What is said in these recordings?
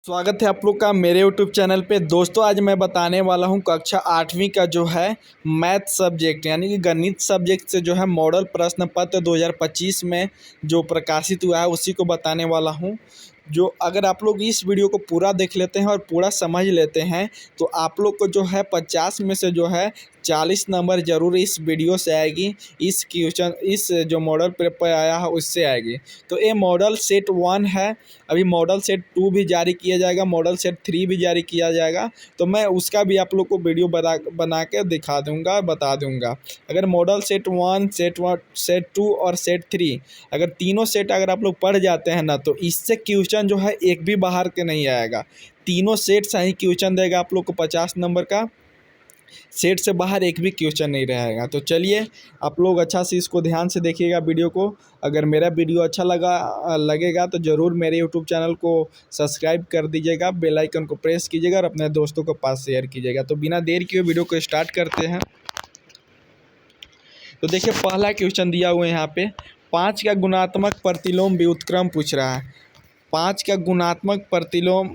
स्वागत है आप लोग का मेरे यूट्यूब चैनल पे। दोस्तों आज मैं बताने वाला हूँ कक्षा 8वीं का जो है मैथ सब्जेक्ट यानी कि गणित सब्जेक्ट से जो है मॉडल प्रश्न पत्र 2025 में जो प्रकाशित हुआ है उसी को बताने वाला हूँ। जो अगर आप लोग इस वीडियो को पूरा देख लेते हैं और पूरा समझ लेते हैं तो आप लोग को जो है 50 में से जो है 40 नंबर ज़रूर इस वीडियो से आएगी। इस क्वेश्चन इस जो मॉडल पेपर आया है उससे आएगी। तो ये मॉडल सेट 1 है। अभी मॉडल सेट 2 भी जारी किया जाएगा, मॉडल सेट 3 भी जारी किया जाएगा। तो मैं उसका भी आप लोग को वीडियो बना के दिखा दूंगा, बता दूंगा। अगर मॉडल सेट 1, सेट 2 और सेट 3 अगर तीनों सेट अगर आप लोग पढ़ जाते हैं ना तो इससे क्वेश्चन जो है एक भी बाहर के नहीं आएगा। तीनों सेट सही क्वेश्चन देगा आप लोग को 50 नंबर का। सेट से बाहर एक भी क्वेश्चन नहीं रहेगा। तो चलिए आप लोग अच्छा से इसको ध्यान से देखिएगा वीडियो को। अगर मेरा वीडियो अच्छा लगेगा तो ज़रूर मेरे यूट्यूब चैनल को सब्सक्राइब कर दीजिएगा, बेल आइकन को प्रेस कीजिएगा और अपने दोस्तों के पास शेयर कीजिएगा। तो बिना देर किए वीडियो को स्टार्ट करते हैं। तो देखिए पहला क्वेश्चन दिया हुआ है यहाँ पे 5 का गुणात्मक प्रतिलोम व्युत्क्रम पूछ रहा है। 5 का गुणात्मक प्रतिलोम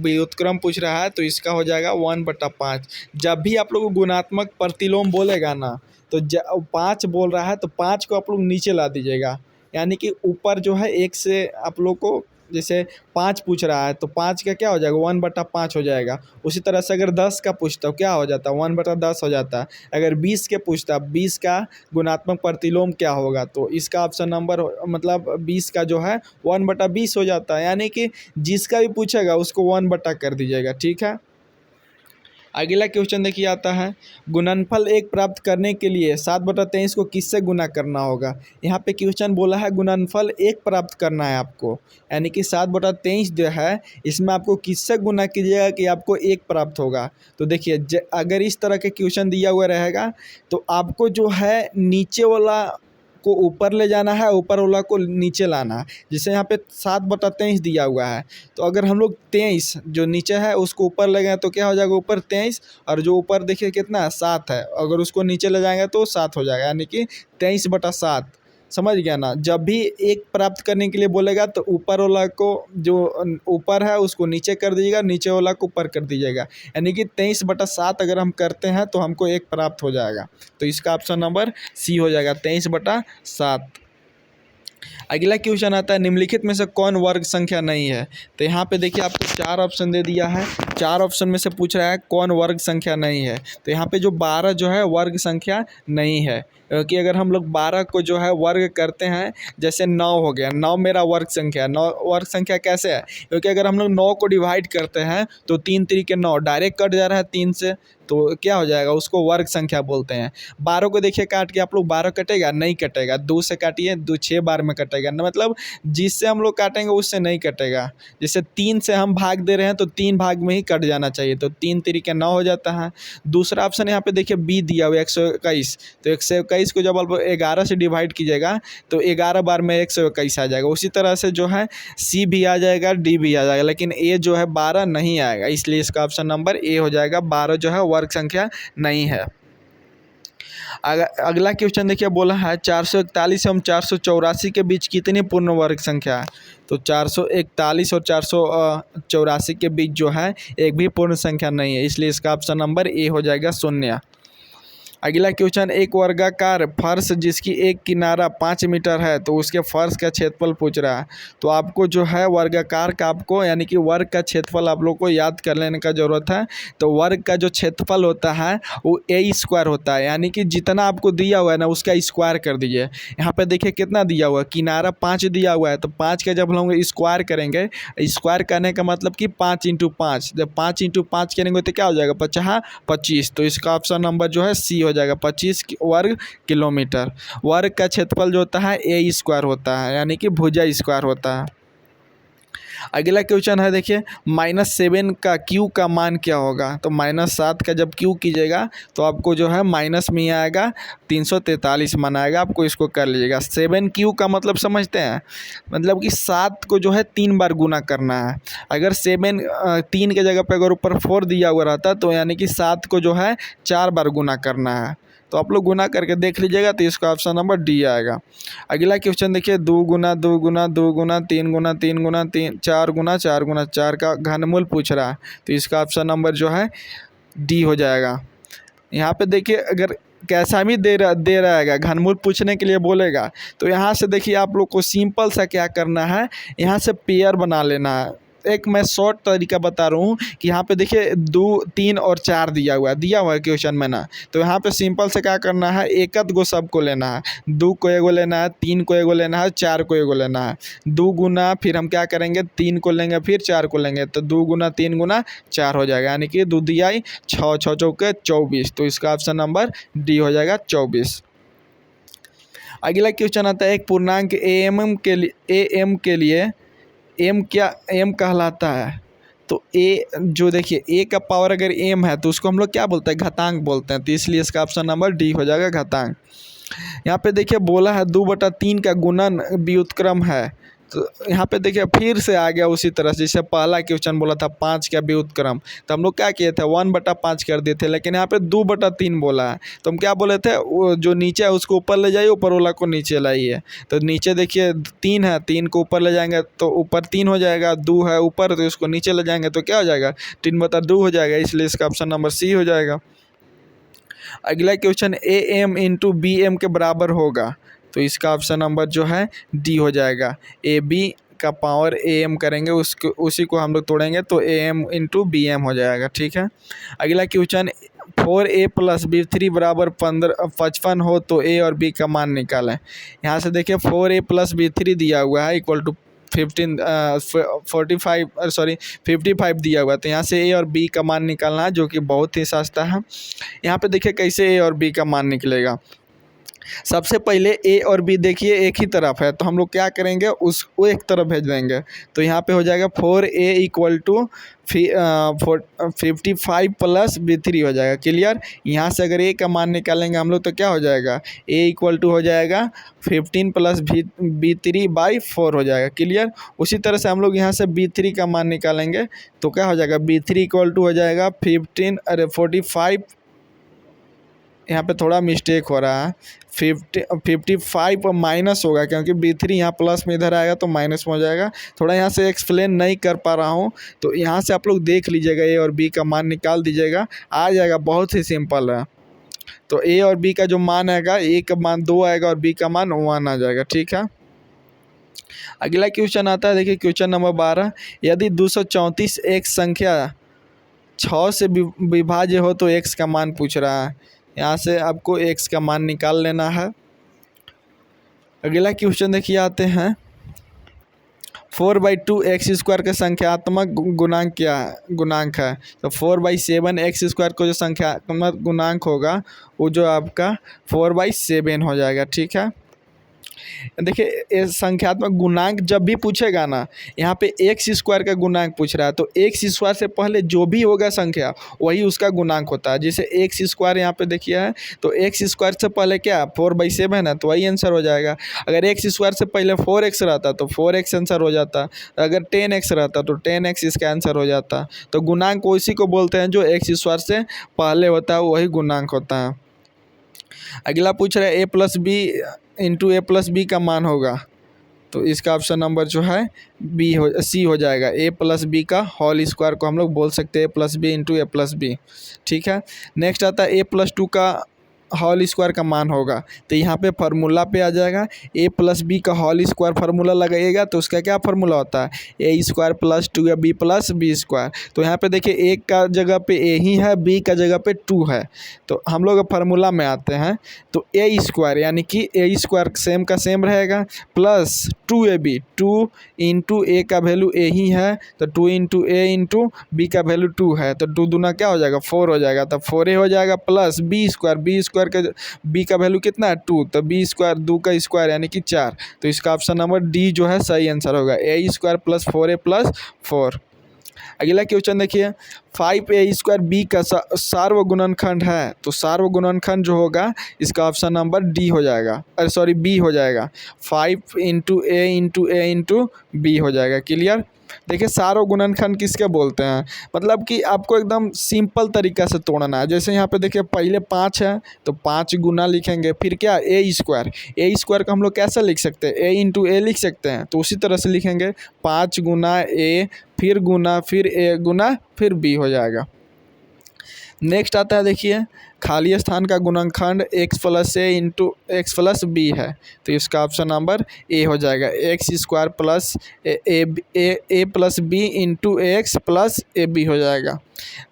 व्युत्क्रम पूछ रहा है तो इसका हो जाएगा 1/5। जब भी आप लोग गुणात्मक प्रतिलोम बोलेगा ना तो 5 बोल रहा है तो 5 को आप लोग नीचे ला दीजिएगा। यानी कि ऊपर जो है 1 से आप लोग को जैसे 5 पूछ रहा है तो 5 का क्या हो जाएगा 1/5 हो जाएगा। उसी तरह से अगर 10 का पूछता हो क्या हो जाता है 1/10 हो जाता है। अगर 20 के पूछता 20 का गुणात्मक प्रतिलोम क्या होगा तो इसका ऑप्शन नंबर मतलब 20 का जो है 1/20 हो जाता है। यानी कि जिसका भी पूछेगा उसको 1/, कर दीजिएगा, ठीक है। अगला क्वेश्चन देखिए आता है गुणनफल 1 प्राप्त करने के लिए 7/23 को किससे गुना करना होगा। यहाँ पे क्वेश्चन बोला है गुणनफल 1 प्राप्त करना है आपको, यानी कि 7/23 जो है इसमें आपको किससे गुना कीजिएगा कि आपको 1 प्राप्त होगा। तो देखिए अगर इस तरह के क्वेश्चन दिया हुआ रहेगा तो आपको जो है नीचे वाला को ऊपर ले जाना है, ऊपर वाला को नीचे लाना है। जैसे यहाँ पे 7/23 दिया हुआ है तो अगर हम लोग 23 जो नीचे है उसको ऊपर ले गए तो क्या हो जाएगा ऊपर 23 और जो ऊपर देखिए कितना है 7 है, अगर उसको नीचे ले जाएंगे तो 7 हो जाएगा। यानी कि 23/7 समझ गया ना। जब भी 1 प्राप्त करने के लिए बोलेगा तो ऊपर वाला को जो ऊपर है उसको नीचे कर दीजिएगा, नीचे वाला को ऊपर कर दीजिएगा। यानी कि 23/7 अगर हम करते हैं तो हमको 1 प्राप्त हो जाएगा। तो इसका ऑप्शन नंबर सी हो जाएगा 23/7। अगला क्वेश्चन आता है निम्नलिखित में से कौन वर्ग संख्या नहीं है। तो यहाँ पे देखिए आपको 4 ऑप्शन दे दिया है। 4 ऑप्शन में से पूछ रहा है कौन वर्ग संख्या नहीं है। तो यहाँ पे जो 12 जो है वर्ग संख्या नहीं है, क्योंकि अगर हम लोग 12 को जो है वर्ग करते हैं जैसे 9 हो गया, 9 मेरा वर्ग संख्या है। 9 वर्ग संख्या कैसे है, क्योंकि अगर हम लोग 9 को डिवाइड करते हैं तो 3 3 9 डायरेक्ट कट जा रहा है 3 से, तो क्या हो जाएगा उसको वर्ग संख्या बोलते हैं। 12 को देखिए काट के आप लोग 12 कटेगा नहीं कटेगा, 2 से काटिए 2 6 बार में कटेगा ना, मतलब जिससे हम लोग काटेंगे उससे नहीं कटेगा। जैसे 3 से हम भाग दे रहे हैं तो 3 भाग में ही कट जाना चाहिए, तो 3 3 9 हो जाता है। दूसरा ऑप्शन यहाँ पे देखिए बी दिया हुआ 121। तो 121 को जब आप 11 से डिवाइड कीजिएगा तो 11 बार में 121 आ जाएगा। उसी तरह से जो है सी भी आ जाएगा, डी भी आ जाएगा, लेकिन ए जो है 12 नहीं आएगा, इसलिए इसका ऑप्शन नंबर ए हो जाएगा। 12 जो है वर्ग संख्या नहीं है। अगला क्वेश्चन देखिए बोला है 441 एवं 484 के बीच कितनी पूर्ण वर्ग संख्या है। तो 441 और 484 के बीच जो है एक भी पूर्ण संख्या नहीं है, इसलिए इसका ऑप्शन नंबर ए हो जाएगा 0। अगला क्वेश्चन एक वर्गाकार फर्श जिसकी एक किनारा 5 मीटर है तो उसके फर्श का क्षेत्रफल पूछ रहा है। तो आपको जो है वर्गाकार का आपको यानी कि वर्ग का क्षेत्रफल आप लोग को याद कर लेने का ज़रूरत है। तो वर्ग का जो क्षेत्रफल होता है वो a² होता है, यानी कि जितना आपको दिया हुआ है ना उसका स्क्वायर कर दीजिए। यहाँ पे देखिए कितना दिया हुआ है, किनारा 5 दिया हुआ है तो 5 का जब हम लोग स्क्वायर करेंगे, स्क्वायर करने का मतलब कि 5 × 5, जब 5 × 5 करेंगे तो क्या हो जाएगा 25। तो इसका ऑप्शन नंबर जो है सी हो जाएगा 25 वर्ग किलोमीटर। वर्ग का क्षेत्रफल जो होता है a² होता है, यानी कि भुजा स्क्वायर होता है। अगला क्वेश्चन है देखिए -7 का क्यू का मान क्या होगा। तो -7 का जब क्यू कीजिएगा तो आपको जो है माइनस में ही आएगा, 343 मान आएगा। आपको इसको कर लीजिएगा। 7Q का मतलब समझते हैं, मतलब कि 7 को जो है 3 बार गुना करना है। अगर 3 के जगह पे अगर ऊपर 4 दिया हुआ रहता तो यानी कि 7 को जो है 4 बार गुना करना है। तो आप लोग गुना करके देख लीजिएगा, तो इसका ऑप्शन नंबर डी आएगा। अगला क्वेश्चन देखिए, 2 गुना 2 गुना 2 गुना 3 गुना 3 गुना 3 4 गुना 4 गुना 4 का घनमूल पूछ रहा है, तो इसका ऑप्शन नंबर जो है डी हो जाएगा। यहाँ पे देखिए, अगर कैसा भी दे रहा है घनमूल पूछने के लिए बोलेगा, तो यहाँ से देखिए आप लोग को सिंपल सा क्या करना है, यहाँ से पेयर बना लेना है। एक मैं शॉर्ट तरीका बता रहा हूँ कि यहाँ पे देखिए 2 3 और 4 दिया हुआ है क्वेश्चन में ना, तो यहाँ पे सिंपल से क्या करना है, एकत गो सबको लेना है। 2 को एगो लेना है, 3 को एगो लेना है, 4 को एगो लेना है। 2 गुना फिर हम क्या करेंगे, 3 को लेंगे फिर 4 को लेंगे, तो 2 गुना 3 गुना 4 हो जाएगा, यानी कि 2 दिया 6 6 चौके 24, तो इसका ऑप्शन नंबर डी हो जाएगा 24। अगला क्वेश्चन आता है, एक पूर्णांक एम के लिए एम क्या एम कहलाता है। तो ए जो देखिए ए का पावर अगर एम है तो उसको हम लोग क्या बोलते हैं, घातांक बोलते हैं, तो इसलिए इसका ऑप्शन नंबर डी हो जाएगा घातांक। यहाँ पे देखिए बोला है 2/3 का गुणन व्युत्क्रम है, तो यहाँ पे देखिए फिर से आ गया उसी तरह से जैसे पहला क्वेश्चन बोला था 5 का व्युत्क्रम, तो हम लोग क्या किए थे 1/5 कर दिए थे, लेकिन यहाँ पे 2/3 बोला है, तो हम क्या बोले थे, वो जो नीचे है उसको ऊपर ले जाइए, ऊपर वाला को नीचे लाइए। तो नीचे देखिए 3 है, 3 को ऊपर ले जाएंगे तो ऊपर 3 हो जाएगा, 2 है ऊपर तो इसको नीचे ले जाएंगे तो क्या हो जाएगा 3/2 हो जाएगा, इसलिए इसका ऑप्शन नंबर सी हो जाएगा। अगला question, a m into b m के बराबर होगा, तो इसका ऑप्शन नंबर जो है डी हो जाएगा। ए बी का पावर ए एम करेंगे, उसको उसी को हम लोग तोड़ेंगे तो a m into b m हो जाएगा, ठीक है। अगला क्वेश्चन, 4a + b3 बराबर 55 हो तो ए और बी का मान निकालें। यहाँ से देखिए 4a + b3 दिया हुआ है इक्वल टू 55 दिया हुआ है, तो यहाँ से ए और बी का मान निकालना है, जो कि बहुत ही सस्ता है। यहाँ पे देखिए कैसे ए और बी का मान निकलेगा। सबसे पहले ए और बी देखिए एक ही तरफ है, तो हम लोग क्या करेंगे उसको एक तरफ भेज देंगे, तो यहाँ पे हो जाएगा 4a = 55 + b3 हो जाएगा, क्लियर। यहाँ से अगर ए का मान निकालेंगे हम लोग तो क्या हो जाएगा, a = हो जाएगा 15 + b3/4 हो जाएगा, क्लियर। उसी तरह से हम लोग यहाँ से b3 का मान निकालेंगे तो क्या हो जाएगा, b3 = हो जाएगा 45, यहाँ पे थोड़ा मिस्टेक हो रहा है, 55 माइनस होगा क्योंकि b3 यहाँ प्लस में इधर आएगा तो माइनस में हो जाएगा। थोड़ा यहाँ से एक्सप्लेन नहीं कर पा रहा हूँ, तो यहाँ से आप लोग देख लीजिएगा, ए और बी का मान निकाल दीजिएगा, आ जाएगा, बहुत ही सिंपल है। तो ए और बी का जो मान आएगा, ए का मान 2 आएगा और बी का मान 1 आ जाएगा, ठीक है। अगला क्वेश्चन आता है, देखिए क्वेश्चन नंबर 12, यदि 234 एक संख्या 6 से विभाज्य हो तो x का मान पूछ रहा है। यहाँ से आपको x का मान निकाल लेना है। अगला क्वेश्चन देखिए आते हैं, 4/2 x² का संख्यात्मक गुणांक है, तो 4/7 x² को जो संख्यात्मक गुणांक होगा वो जो आपका 4/7 हो जाएगा, ठीक है। देखिए ये संख्यात्मक गुणांक जब भी पूछेगा ना, यहाँ पे x² का गुणांक पूछ रहा है, तो x² से पहले जो भी होगा संख्या वही उसका गुणांक होता है। जैसे x² यहाँ पे देखिए है, तो x² से पहले क्या 4/7 है, तो वही आंसर हो जाएगा। अगर x² से पहले 4x रहता तो 4x आंसर हो जाता, अगर 10x रहता तो 10x इसका आंसर हो जाता। तो गुणांक उसी को बोलते हैं जो x² से पहले होता है, वही गुणांक होता है। अगला पूछ रहा है a + b × a + b का मान होगा, तो इसका ऑप्शन नंबर जो है सी हो जाएगा। a + b का होल स्क्वायर को हम लोग बोल सकते हैं a + b × a + b, ठीक है। नेक्स्ट आता है a + 2 का होल स्क्वायर का मान होगा, तो यहाँ पे फार्मूला पे आ जाएगा, a + b का होल स्क्वायर फार्मूला लगाइएगा तो उसका क्या फार्मूला होता है, a² + 2ab + b²। तो यहाँ पे देखिए a का जगह पे a ही है, b का जगह पे 2 है, तो हम लोग फार्मूला में आते हैं, तो a² यानी कि a² सेम का सेम रहेगा प्लस 2ab, 2 × a का वैल्यू a ही है, तो 2 × a × b का वैल्यू 2 है, तो 2 दूना क्या हो जाएगा 4 हो जाएगा, तो 4a हो जाएगा प्लस b² का b का वैल्यू कितना है 2, तो b² 2 का स्क्वायर यानी कि 4, तो इसका ऑप्शन नंबर डी जो है सही आंसर होगा, a² + 4a + 4। अगला क्वेश्चन देखिए, 5a² b का सार्वगुणनखंड है, तो सार्वगुणनखंड जो होगा इसका ऑप्शन नंबर डी हो जाएगा, बी हो जाएगा। 5 × a × a × b हो जाएगा, क्लियर। देखिए सारो गुणनखंड किसके बोलते हैं, मतलब कि आपको एकदम सिंपल तरीका से तोड़ना है। जैसे यहाँ पे देखिए पहले 5 है तो 5 गुना लिखेंगे, फिर क्या ए स्क्वायर का हम लोग कैसे लिख सकते हैं, ए इंटू ए लिख सकते हैं, तो उसी तरह से लिखेंगे 5 गुना ए, फिर गुना, फिर ए गुना, फिर बी हो जाएगा। नेक्स्ट आता है देखिए खाली स्थान का गुणनखंड x plus a into x plus b है, तो इसका ऑप्शन नंबर ए हो जाएगा, x square plus a plus b into x plus a b हो जाएगा।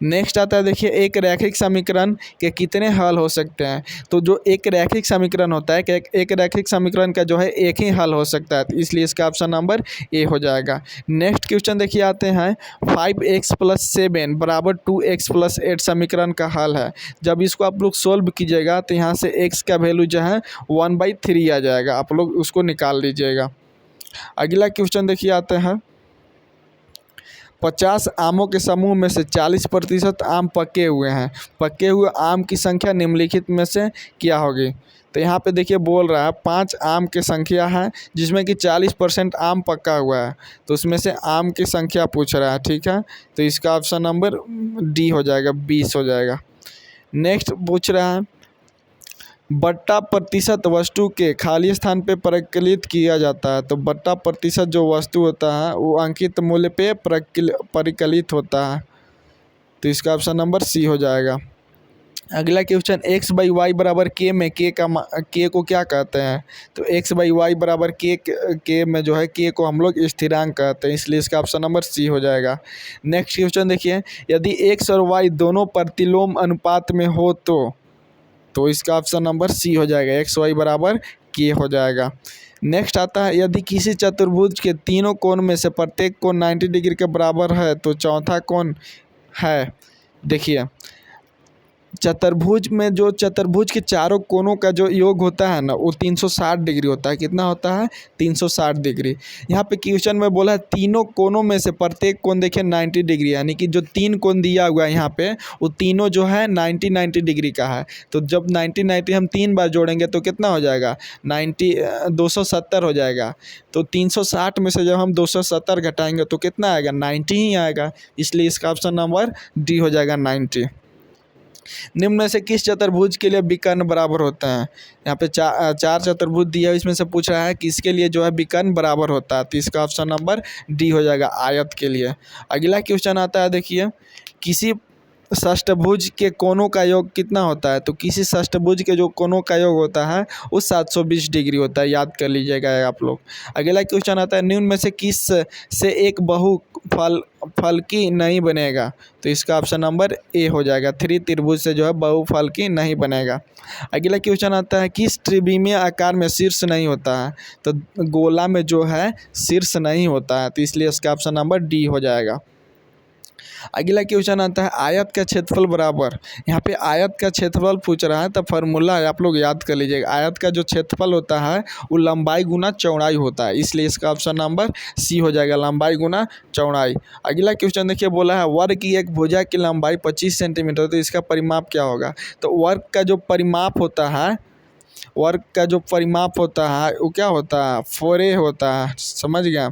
नेक्स्ट आता है देखिए एक रैखिक समीकरण के कितने हल हो सकते हैं, तो जो एक रैखिक समीकरण होता है कि एक रैखिक समीकरण का जो है एक ही हल हो सकता है, तो इसलिए इसका ऑप्शन नंबर ए हो जाएगा। नेक्स्ट क्वेश्चन देखिए आते हैं 5x प्लस 7 बराबर 2x प्लस 8 समीकरण का हल है। जब इसको आप लोग सोल्व कीजिएगा तो यहाँ से x का वैल्यू जो है 1/3 आ जाएगा, आप लोग उसको निकाल लीजिएगा। अगला क्वेश्चन देखिए आते हैं 50 आमों के समूह में से 40% आम पके हुए हैं, पके हुए आम की संख्या निम्नलिखित में से क्या होगी। तो यहाँ पे देखिए बोल रहा है 5 आम की संख्या है जिसमें कि 40% आम पका हुआ है, तो उसमें से आम की संख्या पूछ रहा है, ठीक है, तो इसका ऑप्शन नंबर डी हो जाएगा, 20 हो जाएगा। नेक्स्ट पूछ रहा है बट्टा प्रतिशत वस्तु के खाली स्थान पे परिकलित किया जाता है, तो बट्टा प्रतिशत जो वस्तु होता है वो अंकित मूल्य पे परिकलित होता है, तो इसका ऑप्शन नंबर सी हो जाएगा। अगला क्वेश्चन x बाई वाई बराबर के में के को क्या कहते हैं, तो x बाई वाई बराबर के में जो है के को हम लोग स्थिरांक कहते हैं, इसलिए इसका ऑप्शन नंबर सी हो जाएगा। नेक्स्ट क्वेश्चन देखिए यदि x और y दोनों प्रतिलोम अनुपात में हो तो इसका ऑप्शन नंबर सी हो जाएगा, एक्स वाई बराबर के हो जाएगा। नेक्स्ट आता है यदि किसी चतुर्भुज के तीनों कोण में से प्रत्येक कोण 90 डिग्री के बराबर है तो चौथा कोण है। देखिए चतुर्भुज में जो चतुर्भुज के चारों कोनों का जो योग होता है ना वो 360 डिग्री होता है, कितना होता है 360 डिग्री। यहाँ पे क्वेश्चन में बोला है तीनों कोनों में से प्रत्येक कोण देखिए 90 डिग्री, यानी कि जो 3 कोण दिया हुआ है यहाँ पे वो तीनों जो है 90 डिग्री का है, तो जब 90 हम 3 बार जोड़ेंगे तो कितना हो जाएगा 270 हो जाएगा, तो 360 में से जब हम 270 घटाएंगे तो कितना आएगा 90 ही आएगा, इसलिए इसका ऑप्शन नंबर डी हो जाएगा 90। निम्न में से किस चतुर्भुज के लिए विकर्ण बराबर होता है, यहाँ पे चार चतुर्भुज दिया है, इसमें से पूछ रहा है किसके लिए जो है विकर्ण बराबर होता है, तो इसका ऑप्शन नंबर डी हो जाएगा आयत के लिए। अगला क्वेश्चन आता है देखिए किसी षष्ठभुज के कोणों का योग कितना होता है, तो किसी षष्ठभुज के जो कोणों का योग होता है वो 720 डिग्री होता है, याद कर लीजिएगा आप लोग। अगला क्वेश्चन आता है निम्न में से किस से एक बहुफलकी नहीं बनेगा, तो इसका ऑप्शन नंबर ए हो जाएगा, 3 त्रिभुज से जो है बहुफलकी नहीं बनेगा। अगला क्वेश्चन आता है किस त्रिविमीय आकार में शीर्ष नहीं होता है, तो गोला में जो है शीर्ष नहीं होता है, तो इसलिए इसका ऑप्शन नंबर डी हो जाएगा। अगला क्वेश्चन आता है आयत का क्षेत्रफल बराबर, यहाँ पे आयत का क्षेत्रफल पूछ रहा है, तो फार्मूला आप लोग याद कर लीजिएगा, आयत का जो क्षेत्रफल होता है वो लंबाई गुना चौड़ाई होता है, इसलिए इसका ऑप्शन नंबर सी हो जाएगा, लंबाई गुना चौड़ाई। अगला क्वेश्चन देखिए बोला है वर्ग की एक भुजा की लंबाई 25 सेंटीमीटर, तो इसका परिमाप क्या होगा, तो वर्ग का जो परिमाप होता है वो क्या होता है 4a होता है, समझ गया,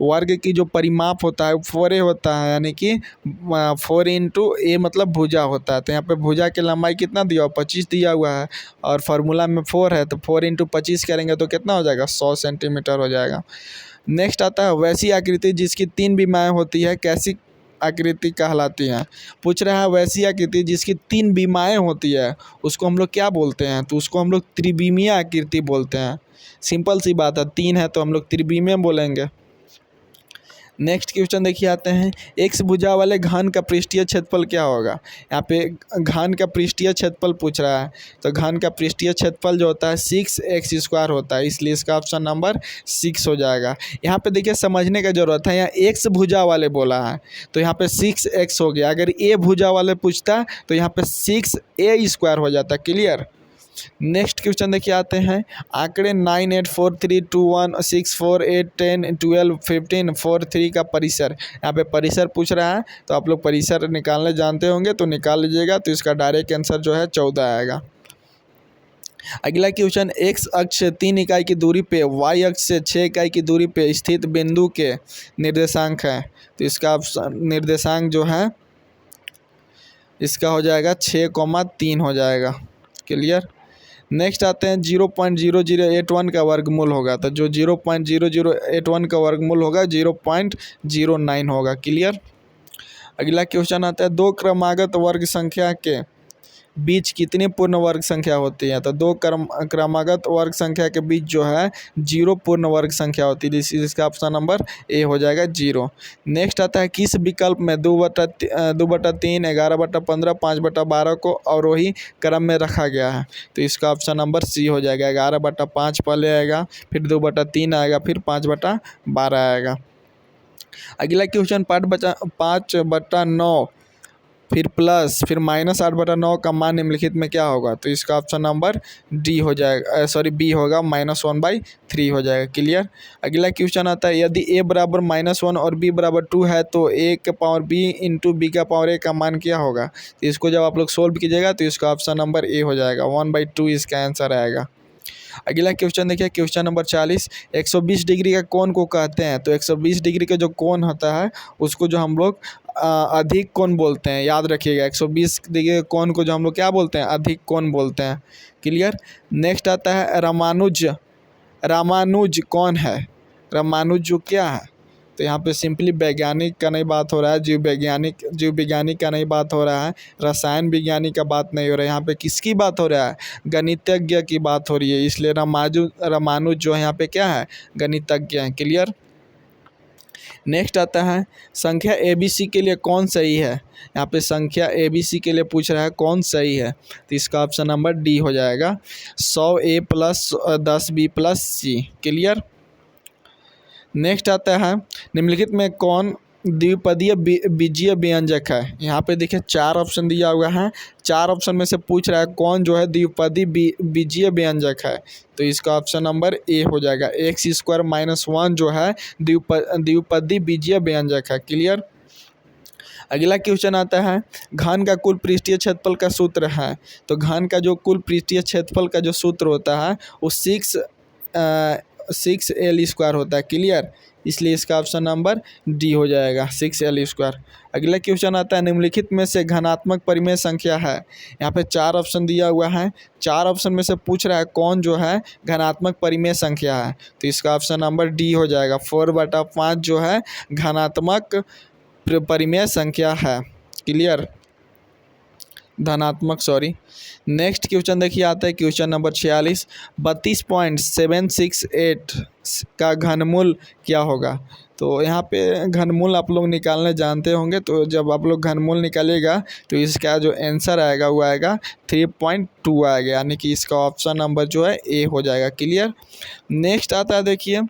वर्ग की जो परिमाप होता है 4a होता है, यानी कि 4 इंटू ए मतलब भुजा होता है, तो यहाँ पे भुजा की लंबाई कितना दिया हुआ 25 दिया हुआ है और फार्मूला में 4 है, तो 4 इंटू 25 करेंगे तो कितना हो जाएगा 100 सेंटीमीटर हो जाएगा। नेक्स्ट आता है वैसी आकृति जिसकी 3 विमाएँ होती है कैसी आकृति कहलाती हैं, पूछ रहा है वैसी आकृति जिसकी 3 विमाएँ होती है उसको हम लोग क्या बोलते हैं, तो उसको हम लोग त्रिविमीय आकृति बोलते हैं, सिंपल सी बात है, 3 है तो हम लोग त्रिविमीय बोलेंगे। नेक्स्ट क्वेश्चन देखिए आते हैं एक्स भुजा वाले घन का पृष्ठीय क्षेत्रफल क्या होगा, यहाँ पे घन का पृष्ठीय क्षेत्रफल पूछ रहा है, तो घन का पृष्ठीय क्षेत्रफल जो होता है 6x² होता है, इसलिए इसका ऑप्शन नंबर 6 हो जाएगा। यहाँ पे देखिए समझने का जरूरत है, यहाँ एक्स भुजा वाले बोला है तो यहाँ पे 6x हो गया, अगर ए भुजा वाले पूछता तो यहाँ पे 6a² हो जाता, क्लियर। नेक्स्ट क्वेश्चन देखिए आते हैं आंकड़े 9, 8, 4, 3, 2, 1, 6, 4, 8, 10, 12, 15, 4, 3 का परिसर, यहाँ पे परिसर पूछ रहा है, तो आप लोग परिसर निकालने जानते होंगे तो निकाल लीजिएगा, तो इसका डायरेक्ट आंसर जो है 14 आएगा। अगला क्वेश्चन, एक्स अक्ष से 3 इकाई की दूरी पे, वाई अक्ष से 6 इकाई की दूरी पे स्थित बिंदु के निर्देशांक है। तो इसका निर्देशांक जो है इसका हो जाएगा 6,3 हो जाएगा। क्लियर। नेक्स्ट आते हैं 0.0081 का वर्गमूल होगा, तो जो 0.0081 का वर्गमूल होगा 0.09 होगा। क्लियर। अगला क्वेश्चन आता है, दो क्रमागत वर्ग संख्या के बीच कितनी पूर्ण वर्ग संख्या होती है। तो दो क्रमागत वर्ग संख्या के बीच जो है 0 पूर्ण वर्ग संख्या होती है, जिसका ऑप्शन नंबर ए हो जाएगा 0। नेक्स्ट आता है, किस विकल्प में 2/3, 11/15, 5/12 को अवरोही क्रम में रखा गया है। तो इसका ऑप्शन नंबर सी हो जाएगा। 11/5 पहले आएगा, फिर 2/3 आएगा, फिर 5/12 आएगा। अगला क्वेश्चन, 5/9 फिर प्लस फिर -8/9 का मान निम्नलिखित में क्या होगा। तो इसका ऑप्शन नंबर डी हो जाएगा, सॉरी बी होगा, -1/3 हो जाएगा। क्लियर। अगला क्वेश्चन आता है, यदि a बराबर -1 और b बराबर 2 है तो a का पावर b इंटू बी का पावर a का मान क्या होगा। तो इसको जब आप लोग सोल्व कीजिएगा तो इसका ऑप्शन नंबर ए हो जाएगा, 1/2 इसका आंसर आएगा। अगला क्वेश्चन देखिए, क्वेश्चन नंबर 40, 120 डिग्री का कोण को कहते हैं। तो 120 डिग्री का जो कोण होता है उसको जो हम लोग अधिक कोण बोलते हैं। याद रखिएगा, 120 डिग्री के कोण को जो हम लोग क्या बोलते हैं, अधिक कोण बोलते हैं। क्लियर। नेक्स्ट आता है, रामानुज कौन है। रामानुज जो क्या है, तो यहाँ पे सिंपली वैज्ञानिक का नहीं बात हो रहा है, जीव विज्ञानिक का नहीं बात हो रहा है, रसायन विज्ञानी का बात नहीं हो रहा है। यहाँ पे किसकी बात हो रहा है, गणितज्ञ की बात हो रही है। इसलिए रामानुज जो है यहाँ पे क्या है, गणितज्ञ है। क्लियर। नेक्स्ट आता है, संख्या ABC के लिए कौन सही है। यहाँ पे संख्या ABC के लिए पूछ रहा है कौन सही है। तो इसका ऑप्शन नंबर डी हो जाएगा, 100A + 10B + C। Clear. Next आता है, निम्नलिखित में कौन द्विपदीय बीजीय व्यंजक है। यहाँ पे देखिए 4 ऑप्शन दिया हुआ है, 4 ऑप्शन में से पूछ रहा है कौन जो है द्विपदी बीजीय व्यंजक है। तो इसका ऑप्शन नंबर ए हो जाएगा, x² - 1 जो है द्विपदी बीजीय व्यंजक है। क्लियर। अगला क्वेश्चन आता है, घन का कुल पृष्ठीय क्षेत्रफल का सूत्र है। तो घन का जो कुल पृष्ठीय क्षेत्रफल का जो सूत्र होता है वो 6L² होता है। क्लियर। इसलिए इसका ऑप्शन नंबर डी हो जाएगा, 6L²। अगला क्वेश्चन आता है, निम्नलिखित में से घनात्मक परिमेय संख्या है। यहाँ पे 4 ऑप्शन दिया हुआ है, 4 ऑप्शन में से पूछ रहा है कौन जो है घनात्मक परिमेय संख्या है। तो इसका ऑप्शन नंबर डी हो जाएगा, 4/5 जो है घनात्मक परिमेय संख्या है। क्लियर। धनात्मक, सॉरी। नेक्स्ट क्वेश्चन देखिए आता है, क्वेश्चन नंबर 46, 32.768 का घनमूल क्या होगा। तो यहाँ पे घनमूल आप लोग निकालने जानते होंगे। तो जब आप लोग घनमूल निकालिएगा तो इसका जो आंसर आएगा वो आएगा 3.2 आएगा, यानी कि इसका ऑप्शन नंबर जो है ए हो जाएगा। क्लियर। नेक्स्ट आता है देखिए,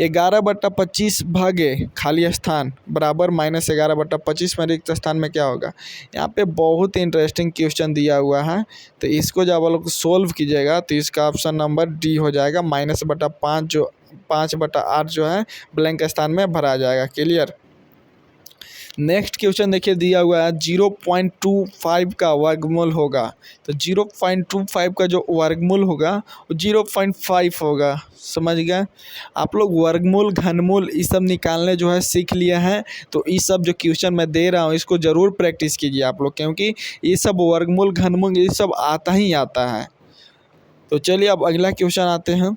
11/25 भागे खाली स्थान बराबर -11/25 में रिक्त स्थान में क्या होगा। यहाँ पे बहुत इंटरेस्टिंग क्वेश्चन दिया हुआ है। तो इसको जब आप लोग सोल्व कीजिएगा तो इसका ऑप्शन नंबर डी हो जाएगा, -5 जो 5/8 जो है ब्लैंक स्थान में भरा जाएगा। क्लियर। नेक्स्ट क्वेश्चन देखिए दिया हुआ है, 0.25 का वर्गमूल होगा। तो 0.25 का जो वर्गमूल होगा वो 0.5 होगा। समझ गए आप लोग। वर्गमूल घनमूल ये सब निकालने जो है सीख लिए हैं। तो ये सब जो क्वेश्चन मैं दे रहा हूँ इसको ज़रूर प्रैक्टिस कीजिए आप लोग, क्योंकि ये सब वर्गमूल घनमूल ये सब आता ही आता है। तो चलिए अब अगला क्वेश्चन आते हैं।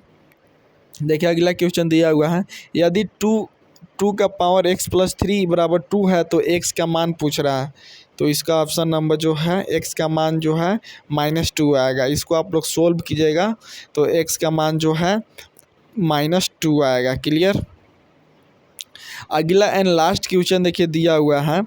देखिए अगला क्वेश्चन दिया हुआ है, यदि 2 का पावर x + 3 = 2 है तो x का मान पूछ रहा है। तो इसका ऑप्शन नंबर जो है x का मान जो है -2 आएगा। इसको आप लोग सोल्व कीजिएगा तो x का मान जो है -2 आएगा। क्लियर। अगला एंड लास्ट क्वेश्चन देखिए दिया हुआ है,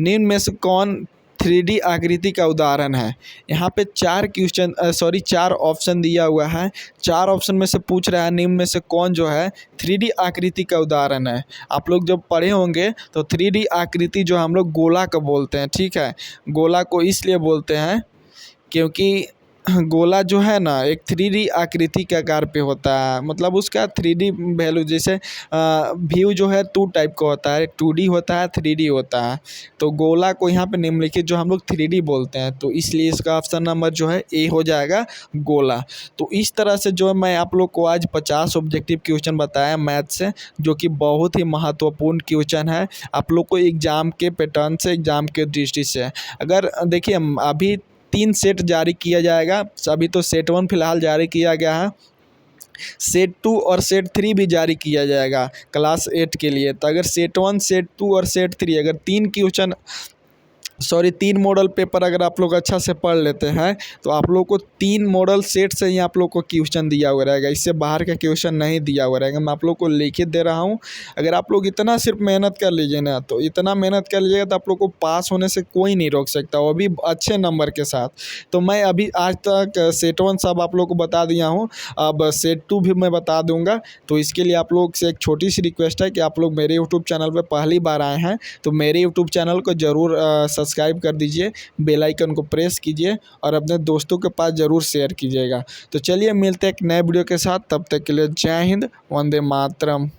निम्न में से कौन 3D आकृति का उदाहरण है। यहाँ पे 4 ऑप्शन दिया हुआ है। 4 ऑप्शन में से पूछ रहा है निम्न में से कौन जो है 3D आकृति का उदाहरण है। आप लोग जब पढ़े होंगे तो 3D आकृति जो हम लोग गोला को बोलते हैं। ठीक है, गोला को इसलिए बोलते हैं क्योंकि गोला जो है ना एक 3D आकृति के आकार पे होता है, मतलब उसका 3D वैल्यू जैसे व्यू जो है 2 टाइप का होता है, 2D होता है, 3D होता है। तो गोला को यहाँ पे निम्नलिखित जो हम लोग 3D बोलते हैं, तो इसलिए इसका ऑप्शन नंबर जो है ए हो जाएगा गोला। तो इस तरह से जो है मैं आप लोग को आज 50 ऑब्जेक्टिव क्वेश्चन बताया मैथ से, जो कि बहुत ही महत्वपूर्ण क्वेश्चन है आप लोग को एग्जाम के पैटर्न से, एग्जाम के दृष्टि से। अगर देखिए अभी 3 सेट जारी किया जाएगा, अभी तो सेट 1 फिलहाल जारी किया गया है, सेट 2 और सेट 3 भी जारी किया जाएगा क्लास 8 के लिए। तो अगर सेट 1, सेट 2 और सेट 3 अगर 3 मॉडल पेपर अगर आप लोग अच्छा से पढ़ लेते हैं तो आप लोग को 3 मॉडल सेट से ही आप लोग को क्वेश्चन दिया हुआ रहेगा, इससे बाहर का क्वेश्चन नहीं दिया हुआ रहेगा। मैं आप लोग को लिखित दे रहा हूं, अगर आप लोग इतना सिर्फ मेहनत कर लीजिए ना, तो इतना मेहनत कर लीजिएगा तो आप लोग को पास होने से कोई नहीं रोक सकता, वो भी अच्छे नंबर के साथ। तो मैं अभी आज तक सेट 1 सब आप लोग को बता दिया हूँ, अब सेट 2 भी मैं बता दूँगा। तो इसके लिए आप लोग से एक छोटी सी रिक्वेस्ट है कि आप लोग मेरे यूट्यूब चैनल पर पहली बार आए हैं तो मेरे यूट्यूब चैनल को ज़रूर सब्सक्राइब कर दीजिए, बेल आइकन को प्रेस कीजिए और अपने दोस्तों के पास ज़रूर शेयर कीजिएगा। तो चलिए मिलते हैं एक नए वीडियो के साथ, तब तक के लिए जय हिंद, वंदे मातरम।